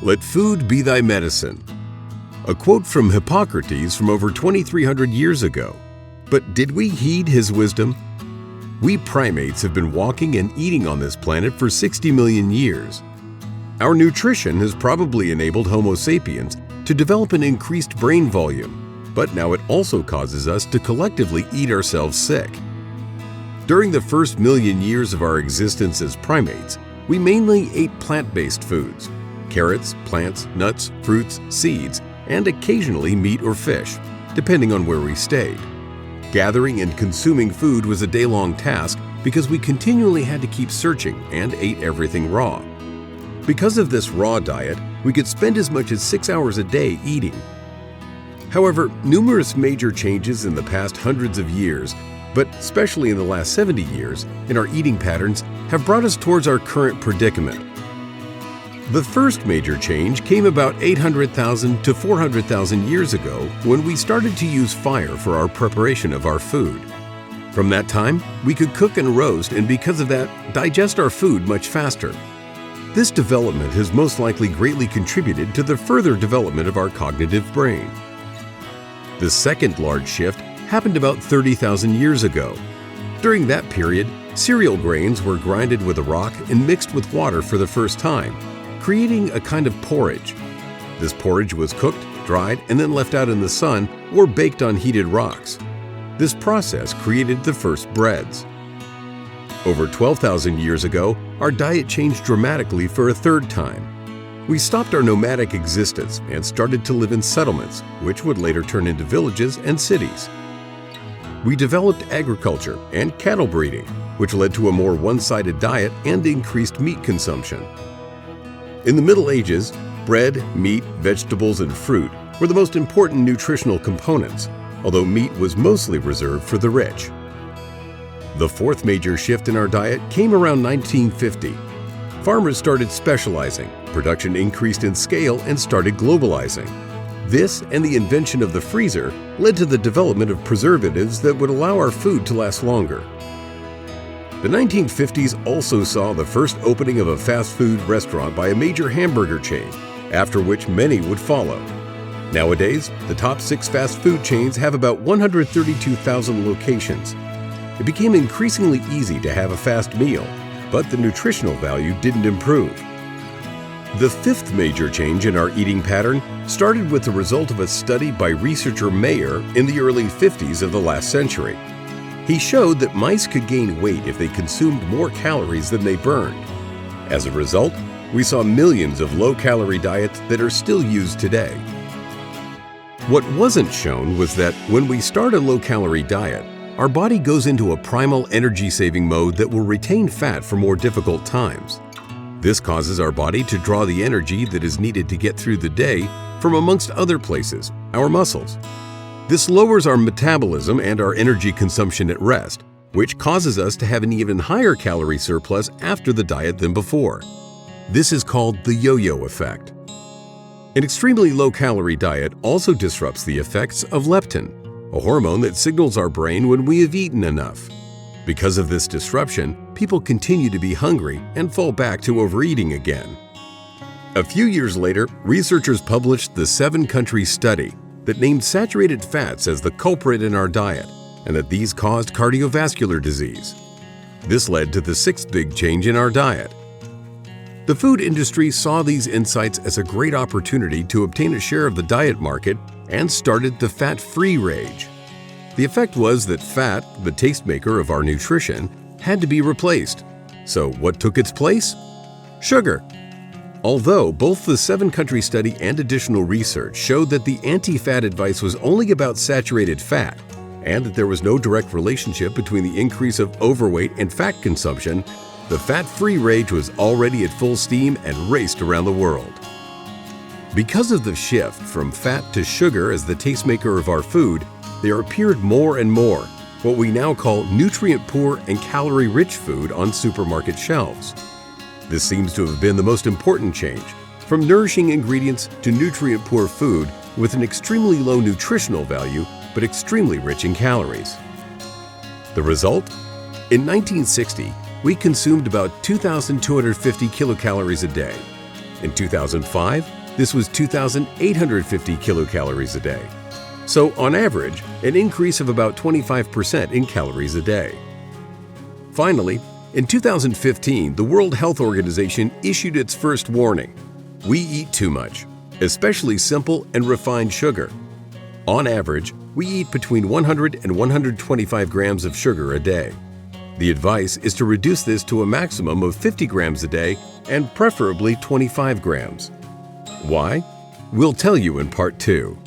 Let food be thy medicine. A quote from Hippocrates from over 2,300 years ago. But did we heed his wisdom? We primates have been walking and eating on this planet for 60 million years. Our nutrition has probably enabled Homo sapiens to develop an increased brain volume, but now it also causes us to collectively eat ourselves sick. During the first million years of our existence as primates, we mainly ate plant-based foods: carrots, plants, nuts, fruits, seeds, and occasionally meat or fish, depending on where we stayed. Gathering and consuming food was a day-long task because we continually had to keep searching and ate everything raw. Because of this raw diet, we could spend as much as 6 hours a day eating. However, numerous major changes in the past hundreds of years, but especially in the last 70 years, in our eating patterns have brought us towards our current predicament. The first major change came about 800,000 to 400,000 years ago when we started to use fire for our preparation of our food. From that time, we could cook and roast, and because of that, digest our food much faster. This development has most likely greatly contributed to the further development of our cognitive brain. The second large shift happened about 30,000 years ago. During that period, cereal grains were grinded with a rock and mixed with water for the first time, creating a kind of porridge. This porridge was cooked, dried, and then left out in the sun or baked on heated rocks. This process created the first breads. Over 12,000 years ago, our diet changed dramatically for a third time. We stopped our nomadic existence and started to live in settlements, which would later turn into villages and cities. We developed agriculture and cattle breeding, which led to a more one-sided diet and increased meat consumption. In the Middle Ages, bread, meat, vegetables, and fruit were the most important nutritional components, although meat was mostly reserved for the rich. The fourth major shift in our diet came around 1950. Farmers started specializing, production increased in scale, and started globalizing. This and the invention of the freezer led to the development of preservatives that would allow our food to last longer. The 1950s also saw the first opening of a fast food restaurant by a major hamburger chain, after which many would follow. Nowadays, the top 6 fast food chains have about 132,000 locations. It became increasingly easy to have a fast meal, but the nutritional value didn't improve. The fifth major change in our eating pattern started with the result of a study by researcher Mayer in the early 50s of the last century. He showed that mice could gain weight if they consumed more calories than they burned. As a result, we saw millions of low-calorie diets that are still used today. What wasn't shown was that when we start a low-calorie diet, our body goes into a primal energy-saving mode that will retain fat for more difficult times. This causes our body to draw the energy that is needed to get through the day from, amongst other places, our muscles. This lowers our metabolism and our energy consumption at rest, which causes us to have an even higher calorie surplus after the diet than before. This is called the yo-yo effect. An extremely low-calorie diet also disrupts the effects of leptin, a hormone that signals our brain when we have eaten enough. Because of this disruption, people continue to be hungry and fall back to overeating again. A few years later, researchers published the 7-country study that named saturated fats as the culprit in our diet, and that these caused cardiovascular disease. This led to the 6th big change in our diet. The food industry saw these insights as a great opportunity to obtain a share of the diet market and started the fat-free rage. The effect was that fat, the tastemaker of our nutrition, had to be replaced. So what took its place? Sugar. Although both the 7-country study and additional research showed that the anti-fat advice was only about saturated fat, and that there was no direct relationship between the increase of overweight and fat consumption, the fat-free rage was already at full steam and raced around the world. Because of the shift from fat to sugar as the tastemaker of our food, there appeared more and more what we now call nutrient-poor and calorie-rich food on supermarket shelves. This seems to have been the most important change, from nourishing ingredients to nutrient-poor food with an extremely low nutritional value but extremely rich in calories. The result? In 1960, we consumed about 2,250 kilocalories a day. In 2005, this was 2,850 kilocalories a day. So, on average, an increase of about 25% in calories a day. Finally, in 2015, the World Health Organization issued its first warning. We eat too much, especially simple and refined sugar. On average, we eat between 100 and 125 grams of sugar a day. The advice is to reduce this to a maximum of 50 grams a day and preferably 25 grams. Why? We'll tell you in Part 2.